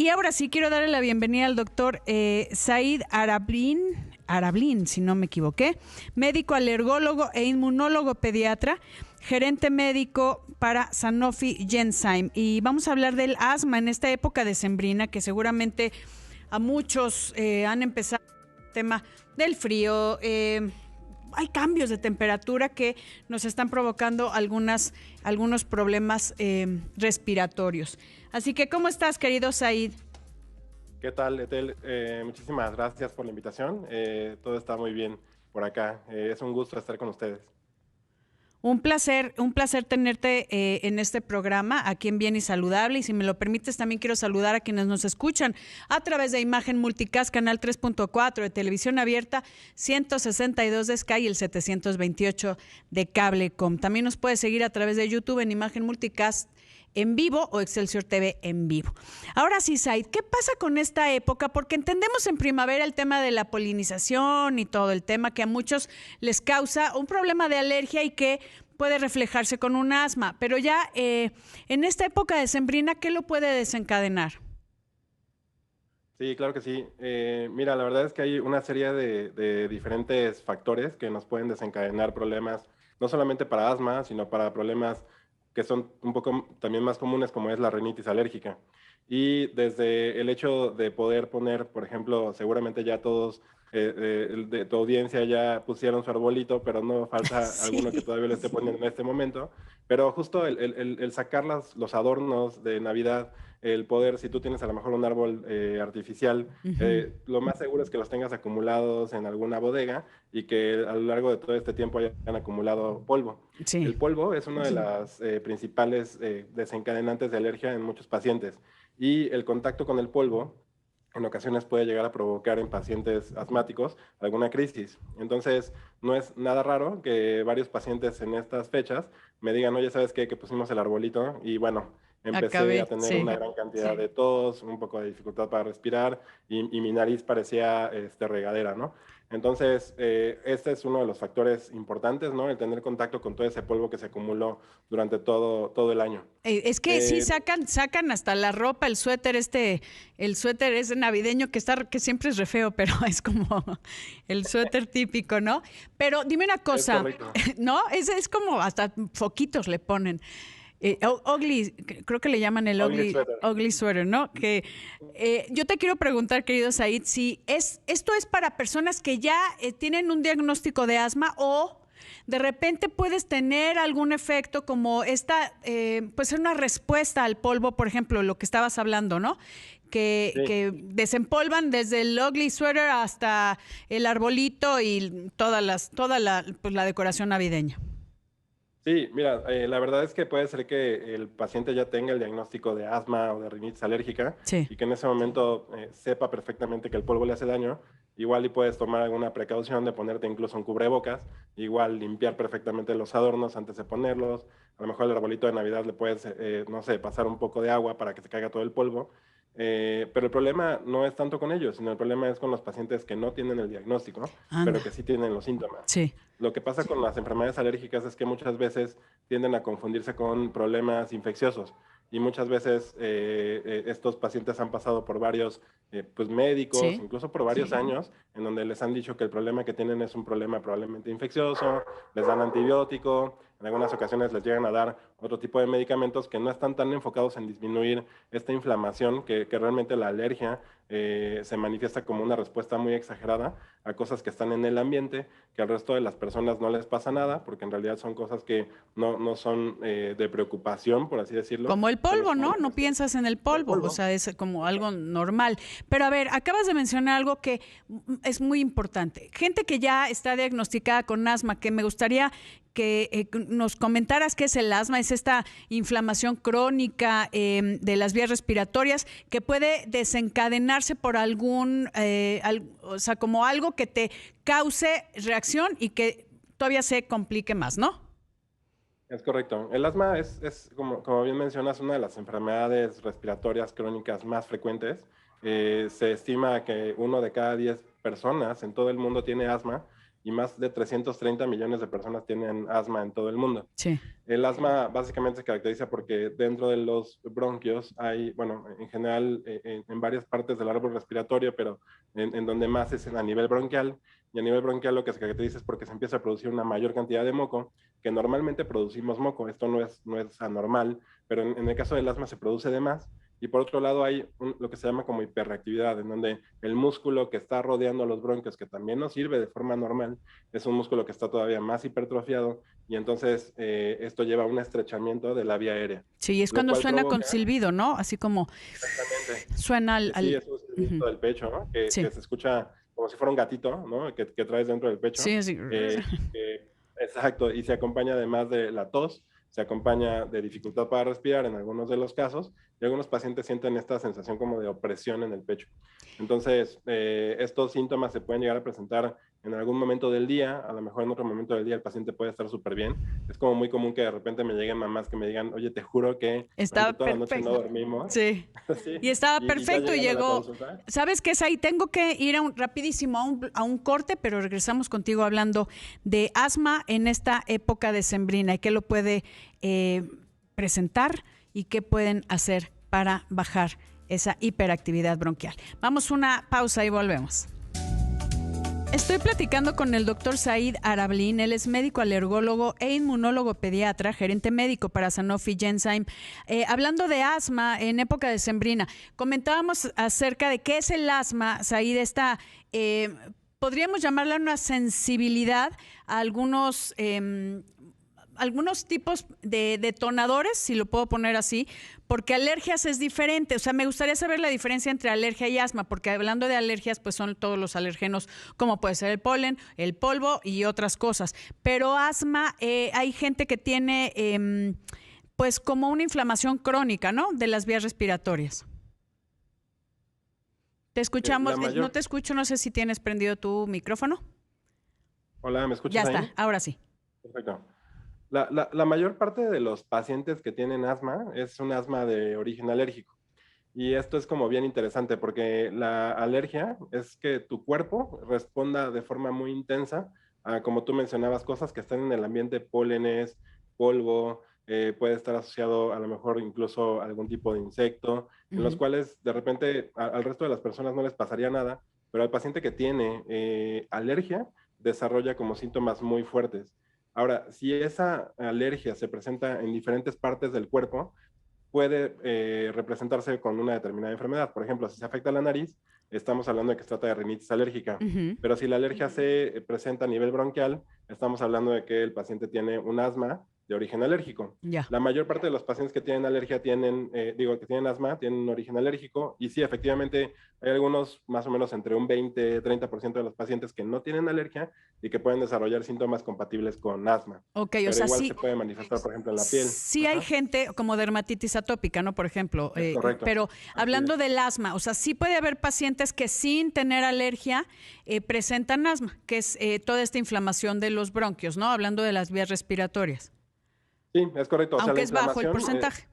Y ahora sí quiero darle la bienvenida al doctor Said Arablin, si no me equivoqué, médico alergólogo e inmunólogo pediatra, gerente médico para Sanofi Genzyme. Y vamos a hablar del asma en esta época decembrina, que seguramente a muchos han empezado el tema del frío. Hay cambios de temperatura que nos están provocando algunos problemas respiratorios. Así que, ¿cómo estás, querido Said? ¿Qué tal, Etel? Muchísimas gracias por la invitación. Todo está muy bien por acá. Es un gusto estar con ustedes. Un placer tenerte en este programa, aquí en Bien y Saludable. Y si me lo permites, también quiero saludar a quienes nos escuchan a través de Imagen Multicast, canal 3.4 de televisión abierta, 162 de Sky y el 728 de Cablecom. También nos puedes seguir a través de YouTube en Imagen Multicast en vivo o Excelsior TV en vivo. Ahora sí, Said, ¿qué pasa con esta época? Porque entendemos en primavera el tema de la polinización y todo el tema que a muchos les causa un problema de alergia y que puede reflejarse con un asma, pero ya en esta época decembrina, ¿qué lo puede desencadenar? Sí, claro que sí. Mira, la verdad es que hay una serie de diferentes factores que nos pueden desencadenar problemas, no solamente para asma, sino para problemas que son un poco también más comunes, como es la rinitis alérgica. Y desde el hecho de poder poner, por ejemplo, seguramente ya todos de tu audiencia ya pusieron su arbolito, pero no falta alguno que Sí, todavía lo esté poniendo en este momento. Pero justo el sacar los adornos de Navidad, el poder, si tú tienes a lo mejor un árbol artificial, uh-huh. lo más seguro es que los tengas acumulados en alguna bodega y que a lo largo de todo este tiempo hayan acumulado polvo. Sí. El polvo es una de las principales desencadenantes de alergia en muchos pacientes y el contacto con el polvo en ocasiones puede llegar a provocar en pacientes asmáticos alguna crisis. Entonces, no es nada raro que varios pacientes en estas fechas me digan, oye, ¿sabes qué? Que pusimos el arbolito y bueno, empecé a Acabé, tener sí. una gran cantidad de tos, un poco de dificultad para respirar y mi nariz parecía regadera, ¿no? Entonces, este es uno de los factores importantes, ¿no? El tener contacto con todo ese polvo que se acumuló durante todo el año. Es que sí Eh, sacan hasta la ropa, el suéter ese navideño que siempre es re feo, pero es como el suéter típico, ¿no? Pero dime una es cosa, correcto. ¿no? Es como hasta foquitos le ponen. Ugly, creo que le llaman el Ugly sweater. ugly sweater, ¿no? Que yo te quiero preguntar, querido Said, si esto es para personas que ya tienen un diagnóstico de asma o de repente puedes tener algún efecto como pues una respuesta al polvo, por ejemplo, lo que estabas hablando, ¿no? Sí. Que desempolvan desde el ugly sweater hasta el arbolito y pues la decoración navideña. Sí, mira, la verdad es que puede ser que el paciente ya tenga el diagnóstico de asma o de rinitis alérgica Sí. y que en ese momento sepa perfectamente que el polvo le hace daño. Igual y puedes tomar alguna precaución de ponerte incluso un cubrebocas, igual limpiar perfectamente los adornos antes de ponerlos. A lo mejor el arbolito de Navidad le puedes, no sé, pasar un poco de agua para que se caiga todo el polvo. Pero el problema no es tanto con ellos, sino el problema es con los pacientes que no tienen el diagnóstico, pero que Anda. sí tienen los síntomas. Sí. Lo que pasa con las enfermedades alérgicas es que muchas veces tienden a confundirse con problemas infecciosos y muchas veces estos pacientes han pasado por varios pues médicos, Sí. incluso por varios años, en donde les han dicho que el problema que tienen es un problema probablemente infeccioso, les dan antibiótico, en algunas ocasiones les llegan a dar otro tipo de medicamentos que no están tan enfocados en disminuir esta inflamación, que realmente la alergia se manifiesta como una respuesta muy exagerada a cosas que están en el ambiente, que al resto de las personas no les pasa nada, porque en realidad son cosas que no son de preocupación, por así decirlo, Como el solo polvo, son ¿no? No manifestaciones piensas en el del polvo, o polvo. sea, es como algo Exacto. normal. Pero a ver, acabas de mencionar algo que es muy importante. Gente que ya está diagnosticada con asma, que me gustaría que nos comentaras qué es el asma, es esta inflamación crónica de las vías respiratorias que puede desencadenarse por o sea, como algo que te cause reacción y que todavía se complique más, ¿no? Es correcto. El asma es como bien mencionas, una de las enfermedades respiratorias crónicas más frecuentes. Se estima que 1 de cada 10 personas en todo el mundo tiene asma y más de 330 millones de personas tienen asma en todo el mundo. Sí. El asma básicamente se caracteriza porque dentro de los bronquios hay, bueno, en general en varias partes del árbol respiratorio, pero en donde más es a nivel bronquial, y a nivel bronquial lo que se caracteriza es porque se empieza a producir una mayor cantidad de moco, que normalmente producimos moco, esto no es anormal, pero en el caso del asma se produce de más. Y por otro lado hay lo que se llama como hiperreactividad, en donde el músculo que está rodeando los bronquios, que también nos sirve de forma normal, es un músculo que está todavía más hipertrofiado, y entonces esto lleva a un estrechamiento de la vía aérea. Sí, es cuando suena con silbido, ¿no? Así como suena al... Sí, es un silbido del pecho, ¿no? Que se escucha como si fuera un gatito, ¿no? Que traes dentro del pecho. Sí, sí. Exacto, y se acompaña además de la tos, se acompaña de dificultad para respirar en algunos de los casos, y algunos pacientes sienten esta sensación como de opresión en el pecho. Entonces, estos síntomas se pueden llegar a presentar en algún momento del día, a lo mejor en otro momento del día el paciente puede estar súper bien. Es como muy común que de repente me lleguen mamás que me digan, oye, te juro que estaba toda perfecto. la noche no dormimos. Sí. Sí. Y estaba perfecto y llegó. ¿Sabes qué es ahí? Tengo que ir rapidísimo a un corte, pero regresamos contigo hablando de asma en esta época decembrina y qué lo puede presentar y qué pueden hacer para bajar esa hiperactividad bronquial. Vamos a una pausa y volvemos. Estoy platicando con el doctor Said Arablin. Él es médico alergólogo e inmunólogo pediatra, gerente médico para Sanofi Genzyme. Hablando de asma en época decembrina, comentábamos acerca de qué es el asma, Said, podríamos llamarla una sensibilidad a algunos tipos de detonadores, si lo puedo poner así, porque alergias es diferente. O sea, me gustaría saber la diferencia entre alergia y asma, porque hablando de alergias, pues son todos los alérgenos, como puede ser el polen, el polvo y otras cosas. Pero asma, hay gente que tiene, pues como una inflamación crónica, ¿no? De las vías respiratorias. Te escuchamos, no te escucho, no sé si tienes prendido tu micrófono. Hola, ¿me escuchas? Ya está, ahí? ahora sí. Perfecto. La mayor parte de los pacientes que tienen asma es un asma de origen alérgico. Y esto es como bien interesante porque la alergia es que tu cuerpo responda de forma muy intensa a, como tú mencionabas, cosas que están en el ambiente, pólenes, polvo, puede estar asociado a lo mejor incluso a algún tipo de insecto, en los cuales de repente al resto de las personas no les pasaría nada, pero al paciente que tiene alergia desarrolla como síntomas muy fuertes. Ahora, si esa alergia se presenta en diferentes partes del cuerpo, puede representarse con una determinada enfermedad. Por ejemplo, si se afecta la nariz, estamos hablando de que se trata de rinitis alérgica. Pero si la alergia se presenta a nivel bronquial, estamos hablando de que el paciente tiene un asma de origen alérgico. La mayor parte de los pacientes que tienen alergia que tienen asma, tienen un origen alérgico, y sí, efectivamente, hay algunos más o menos entre un 20-30% de los pacientes que no tienen alergia y que pueden desarrollar síntomas compatibles con asma. Okay, pero o sea, igual sí, se puede manifestar, por ejemplo, en la piel. Sí hay gente como dermatitis atópica, ¿no? Por ejemplo. Correcto. Pero hablando del asma, o sea, sí puede haber pacientes que sin tener alergia presentan asma, que es toda esta inflamación de los bronquios, ¿no? Hablando de las vías respiratorias. Sí, es correcto. Aunque es bajo el porcentaje.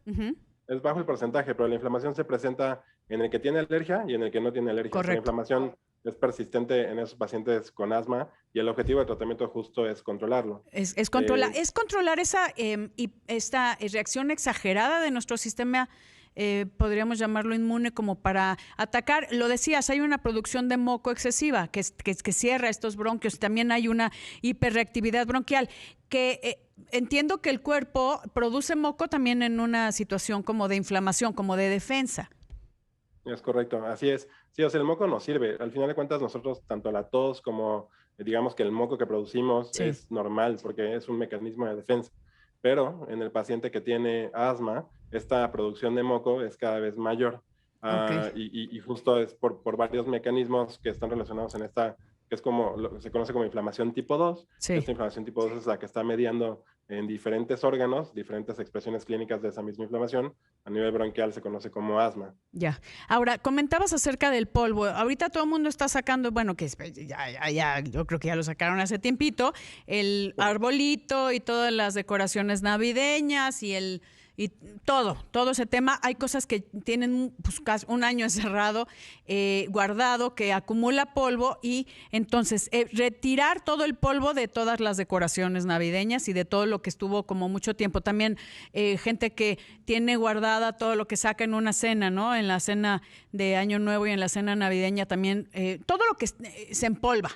Es bajo el porcentaje, pero la inflamación se presenta en el que tiene alergia y en el que no tiene alergia. Correcto. La inflamación es persistente en esos pacientes con asma y el objetivo de tratamiento justo es controlarlo. Es controlar esta reacción exagerada de nuestro sistema, podríamos llamarlo inmune, como para atacar. Lo decías, hay una producción de moco excesiva que cierra estos bronquios. También hay una hiperreactividad bronquial que entiendo que el cuerpo produce moco también en una situación como de inflamación, como de defensa. Es correcto, así es. Sí, o sea, el moco nos sirve. Al final de cuentas, nosotros, tanto la tos como, digamos que el moco que producimos es normal porque es un mecanismo de defensa. Pero en el paciente que tiene asma, esta producción de moco es cada vez mayor. Y justo es por varios mecanismos que están relacionados en esta, que es como, se conoce como inflamación tipo 2. Esta inflamación tipo 2 es la que está mediando en diferentes órganos, diferentes expresiones clínicas de esa misma inflamación. A nivel bronquial se conoce como asma. Ya. Ahora, comentabas acerca del polvo. Ahorita todo el mundo está sacando, bueno, que ya, yo creo que ya lo sacaron hace tiempito, el arbolito y todas las decoraciones navideñas y y todo ese tema. Hay cosas que tienen pues, casi un año encerrado, guardado, que acumula polvo y entonces retirar todo el polvo de todas las decoraciones navideñas y de todo lo que estuvo como mucho tiempo. También gente que tiene guardada todo lo que saca en una cena, ¿no? En la cena de Año Nuevo y en la cena navideña también, todo lo que se empolva.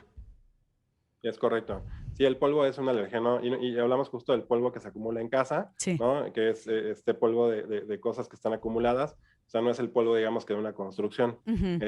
Es correcto. Sí, el polvo es un alergeno y hablamos justo del polvo que se acumula en casa, Sí. ¿no? Que es este polvo de cosas que están acumuladas. O sea, no es el polvo, digamos, que de una construcción. Uh-huh.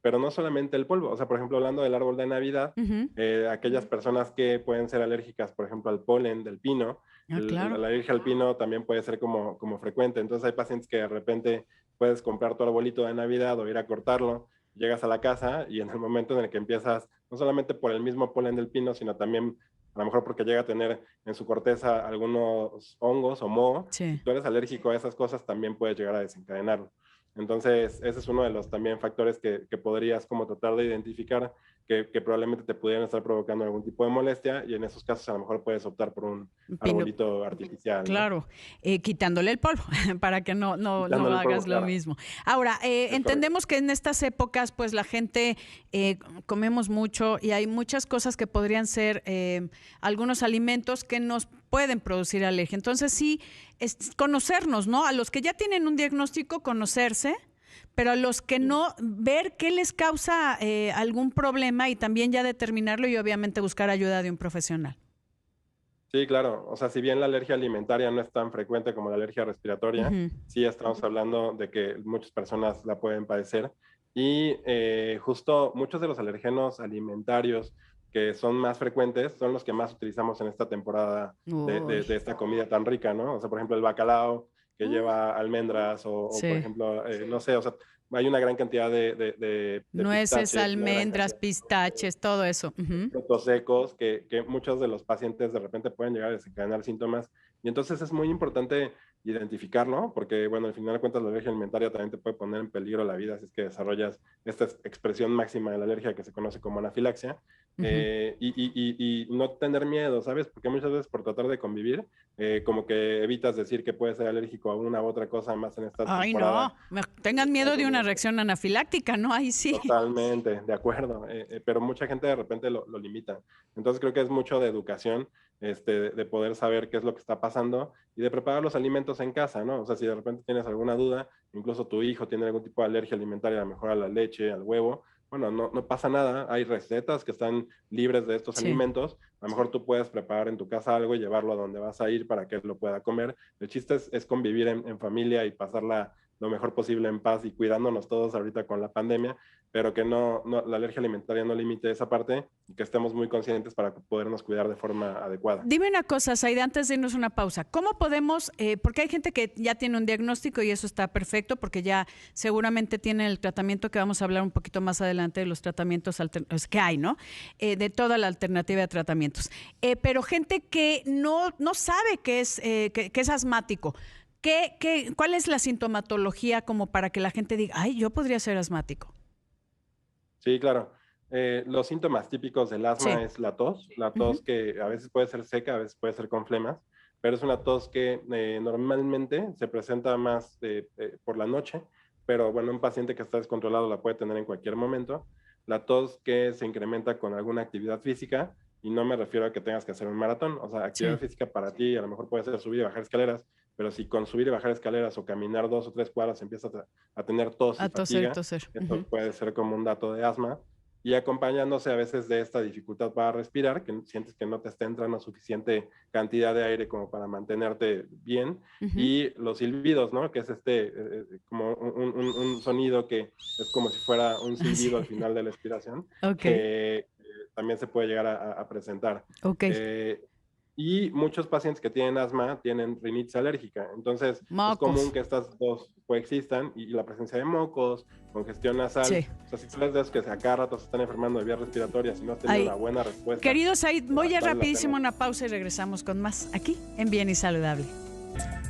Pero no solamente el polvo. O sea, por ejemplo, hablando del árbol de Navidad, Uh-huh. aquellas personas que pueden ser alérgicas, por ejemplo, al polen del pino, claro. la alergia al pino también puede ser como frecuente. Entonces hay pacientes que de repente puedes comprar tu arbolito de Navidad o ir a cortarlo, llegas a la casa y en el momento en el que empiezas, no solamente por el mismo polen del pino, sino también a lo mejor porque llega a tener en su corteza algunos hongos o moho, Sí. si tú eres alérgico a esas cosas, también puedes llegar a desencadenarlo. Entonces, ese es uno de los también factores que podrías como tratar de identificar que probablemente te pudieran estar provocando algún tipo de molestia y en esos casos a lo mejor puedes optar por un arbolito artificial. Claro, ¿no? Quitándole el polvo para que no hagas lo mismo. Ahora, entendemos que en estas épocas pues la gente comemos mucho y hay muchas cosas que podrían ser algunos alimentos que nos pueden producir alergia. Entonces sí, es conocernos, ¿no? A los que ya tienen un diagnóstico, conocerse, pero a los que no, ver qué les causa algún problema y también ya determinarlo y obviamente buscar ayuda de un profesional. Sí, claro. O sea, si bien la alergia alimentaria no es tan frecuente como la alergia respiratoria, Uh-huh. sí estamos hablando de que muchas personas la pueden padecer. Y justo muchos de los alergenos alimentarios que son más frecuentes son los que más utilizamos en esta temporada de esta comida tan rica, ¿no? O sea, por ejemplo, el bacalao que lleva almendras sí. O por ejemplo, no sé, o sea, hay una gran cantidad de nueces, almendras, pistaches, todo eso. Uh-huh. Frutos secos que muchos de los pacientes de repente pueden llegar a desencadenar síntomas. Y entonces es muy importante identificarlo, porque, bueno, al final de cuentas la alergia alimentaria también te puede poner en peligro la vida si es que desarrollas esta expresión máxima de la alergia que se conoce como anafilaxia. Uh-huh. Y no tener miedo, ¿sabes? Porque muchas veces por tratar de convivir, como que evitas decir que puedes ser alérgico a una u otra cosa más en esta temporada. No, tengan miedo de una reacción anafiláctica, ¿no? Ahí sí. Totalmente, de acuerdo, pero mucha gente de repente lo limita. Entonces creo que es mucho de educación, de poder saber qué es lo que está pasando y de preparar los alimentos en casa, ¿no? O sea, si de repente tienes alguna duda, incluso tu hijo tiene algún tipo de alergia alimentaria, a lo mejor a la leche, al huevo, bueno, no pasa nada, hay recetas que están libres de estos alimentos, a lo mejor tú puedes preparar en tu casa algo y llevarlo a donde vas a ir para que él lo pueda comer. El chiste es convivir en familia y pasarla lo mejor posible en paz y cuidándonos todos ahorita con la pandemia, pero que no la alergia alimentaria no limite esa parte y que estemos muy conscientes para podernos cuidar de forma adecuada. Dime una cosa, Saide, antes de irnos una pausa, ¿cómo podemos, porque hay gente que ya tiene un diagnóstico y eso está perfecto porque ya seguramente tiene el tratamiento que vamos a hablar un poquito más adelante de los tratamientos que hay, ¿no? De toda la alternativa de tratamientos. Pero gente que no sabe que es asmático, ¿cuál es la sintomatología como para que la gente diga, ay, yo podría ser asmático? Sí, claro. Los síntomas típicos del asma es la tos uh-huh. Que a veces puede ser seca, a veces puede ser con flemas, pero es una tos que normalmente se presenta más por la noche, pero bueno, un paciente que está descontrolado la puede tener en cualquier momento. La tos que se incrementa con alguna actividad física, y no me refiero a que tengas que hacer un maratón, o sea, actividad física para ti a lo mejor puede ser subir y bajar escaleras, pero si con subir y bajar escaleras o caminar 2 o 3 cuadras empiezas a tener tos y fatiga, toser. Esto Uh-huh. puede ser como un dato de asma, y acompañándose a veces de esta dificultad para respirar, que sientes que no te está entrando suficiente cantidad de aire como para mantenerte bien, uh-huh. Y los silbidos, ¿no? Que es como un sonido que es como si fuera un silbido al final de la expiración, que también se puede llegar a presentar. Y muchos pacientes que tienen asma tienen rinitis alérgica, entonces es común que estas dos coexistan y la presencia de mocos, congestión nasal, o sea, si tú eres de esos que a cada rato se están enfermando de vías respiratorias y no has tenido una buena respuesta. Querido Said, voy a rapidísimo una pausa y regresamos con más aquí en Bien y Saludable.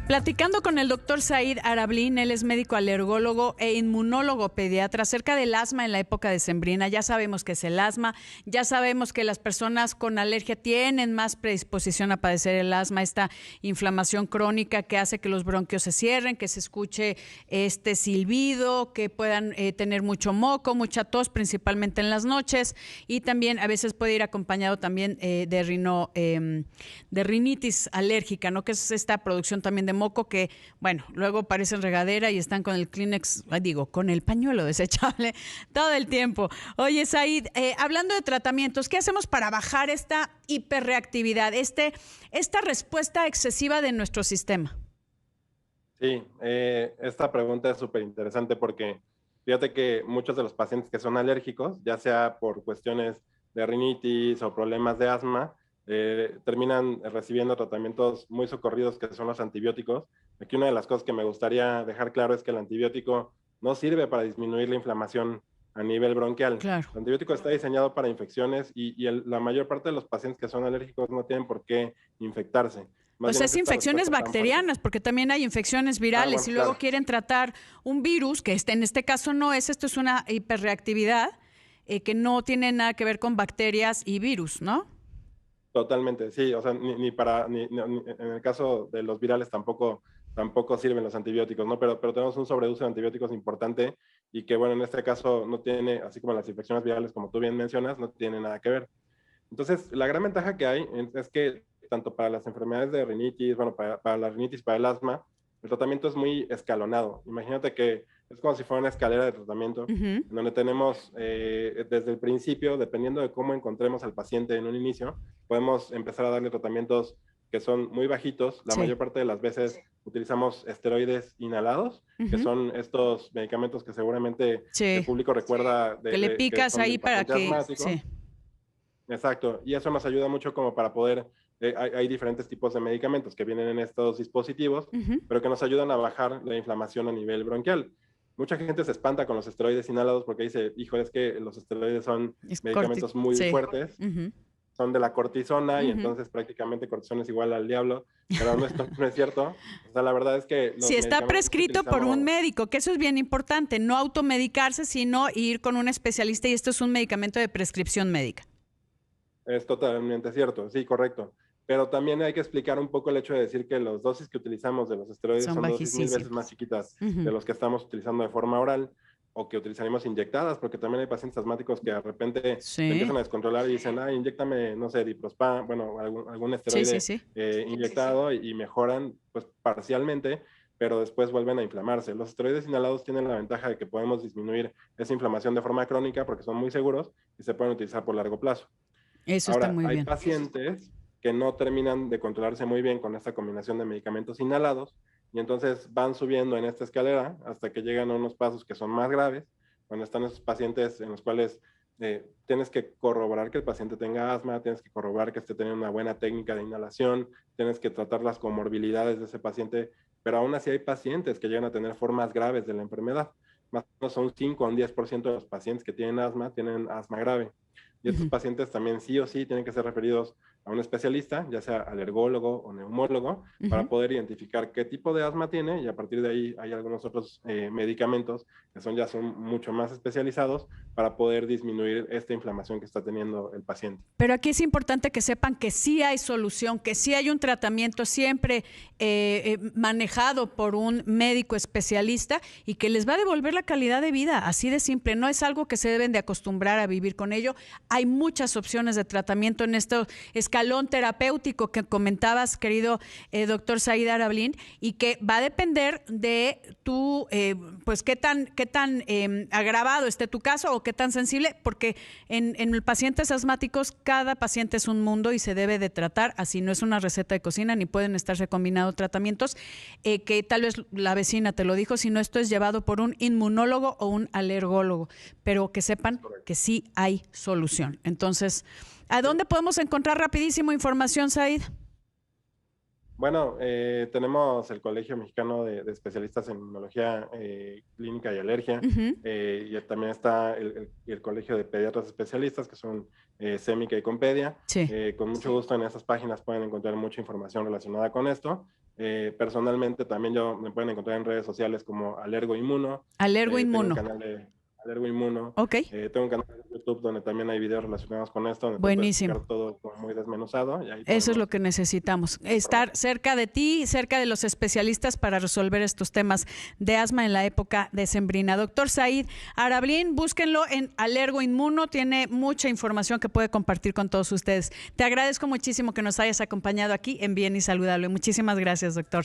Platicando con el doctor Said Arablin, él es médico alergólogo e inmunólogo pediatra acerca del asma en la época decembrina. Ya sabemos qué es el asma, ya sabemos que las personas con alergia tienen más predisposición a padecer el asma, esta inflamación crónica que hace que los bronquios se cierren, que se escuche este silbido, que puedan tener mucho moco, mucha tos, principalmente en las noches, y también a veces puede ir acompañado también de rinitis alérgica, ¿no? Que es esta producción también de moco que, bueno, luego parecen regadera y están con el Kleenex, con el pañuelo desechable todo el tiempo. Oye, Said, hablando de tratamientos, ¿qué hacemos para bajar esta hiperreactividad, esta respuesta excesiva de nuestro sistema? Sí, esta pregunta es súper interesante porque fíjate que muchos de los pacientes que son alérgicos, ya sea por cuestiones de rinitis o problemas de asma, terminan recibiendo tratamientos muy socorridos que son los antibióticos. Aquí una de las cosas que me gustaría dejar claro es que el antibiótico no sirve para disminuir la inflamación a nivel bronquial. Claro. El antibiótico está diseñado para infecciones y la mayor parte de los pacientes que son alérgicos no tienen por qué infectarse. Pues es infecciones bacterianas, porque también hay infecciones virales y luego claro, quieren tratar un virus, que en este caso no es, esto es una hiperreactividad que no tiene nada que ver con bacterias y virus, ¿no? Totalmente, sí, o sea, ni en el caso de los virales tampoco sirven los antibióticos, ¿no? Pero tenemos un sobreuso de antibióticos importante y que, bueno, en este caso no tiene, así como las infecciones virales, como tú bien mencionas, no tiene nada que ver. Entonces, la gran ventaja que hay es que tanto para las enfermedades de rinitis, bueno, para la rinitis, para el asma, el tratamiento es muy escalonado. Imagínate que es como si fuera una escalera de tratamiento, en donde tenemos desde el principio, dependiendo de cómo encontremos al paciente en un inicio, podemos empezar a darle tratamientos que son muy bajitos. La mayor parte de las veces utilizamos esteroides inhalados, que son estos medicamentos que seguramente el público recuerda. Que le picas ahí para que... Sí. Exacto, y eso nos ayuda mucho como para poder, hay diferentes tipos de medicamentos que vienen en estos dispositivos, pero que nos ayudan a bajar la inflamación a nivel bronquial. Mucha gente se espanta con los esteroides inhalados porque dice, hijo, es que los esteroides son medicamentos muy fuertes, son de la cortisona y entonces prácticamente cortisona es igual al diablo, pero no, esto no es cierto. O sea, la verdad es que... Si está prescrito por un médico, que eso es bien importante, no automedicarse, sino ir con un especialista y esto es un medicamento de prescripción médica. Es totalmente cierto, sí, correcto. Pero también hay que explicar un poco el hecho de decir que las dosis que utilizamos de los esteroides son dosis 1000 veces más chiquitas de los que estamos utilizando de forma oral o que utilizaremos inyectadas, porque también hay pacientes asmáticos que de repente empiezan a descontrolar y dicen, inyéctame, no sé, diprospan, bueno, algún esteroide inyectado y mejoran pues parcialmente, pero después vuelven a inflamarse. Los esteroides inhalados tienen la ventaja de que podemos disminuir esa inflamación de forma crónica porque son muy seguros y se pueden utilizar por largo plazo. Eso ahora, está muy bien. Hay pacientes que no terminan de controlarse muy bien con esta combinación de medicamentos inhalados y entonces van subiendo en esta escalera hasta que llegan a unos pasos que son más graves, cuando están esos pacientes en los cuales tienes que corroborar que el paciente tenga asma, tienes que corroborar que esté teniendo una buena técnica de inhalación, tienes que tratar las comorbilidades de ese paciente, pero aún así hay pacientes que llegan a tener formas graves de la enfermedad. Más o menos son 5 o un 10% de los pacientes que tienen asma grave. Y estos pacientes también sí o sí tienen que ser referidos a un especialista, ya sea alergólogo o neumólogo, para poder identificar qué tipo de asma tiene y a partir de ahí hay algunos otros medicamentos que ya son mucho más especializados para poder disminuir esta inflamación que está teniendo el paciente. Pero aquí es importante que sepan que sí hay solución, que sí hay un tratamiento siempre manejado por un médico especialista y que les va a devolver la calidad de vida, así de simple. No es algo que se deben de acostumbrar a vivir con ello. Hay muchas opciones de tratamiento en este escalón terapéutico que comentabas, querido doctor Said Arablin, y que va a depender de tu, pues qué tan agravado esté tu caso o qué tan sensible, porque en pacientes asmáticos cada paciente es un mundo y se debe de tratar, así no es una receta de cocina ni pueden estarse combinados tratamientos que tal vez la vecina te lo dijo, sino esto es llevado por un inmunólogo o un alergólogo, pero que sepan que sí hay solución. Entonces, ¿a dónde podemos encontrar rapidísimo información, Said? Bueno, tenemos el Colegio Mexicano de Especialistas en Inmunología Clínica y Alergia, y también está el Colegio de Pediatras Especialistas, que son Semica y Compedia. Con mucho gusto en esas páginas pueden encontrar mucha información relacionada con esto. Personalmente también me pueden encontrar en redes sociales como Alergo Inmuno. Alergo Inmuno. Tengo un canal de Alergo Inmuno. Ok. Tengo un canal de YouTube donde también hay videos relacionados con esto, donde Buenísimo. puedes todo como muy desmenuzado. Y ahí eso es lo que necesitamos, estar cerca de ti, cerca de los especialistas para resolver estos temas de asma en la época decembrina. Doctor Said Arablín, búsquenlo en Alergo Inmuno, tiene mucha información que puede compartir con todos ustedes. Te agradezco muchísimo que nos hayas acompañado aquí en Bien y Saludable. Muchísimas gracias, doctor.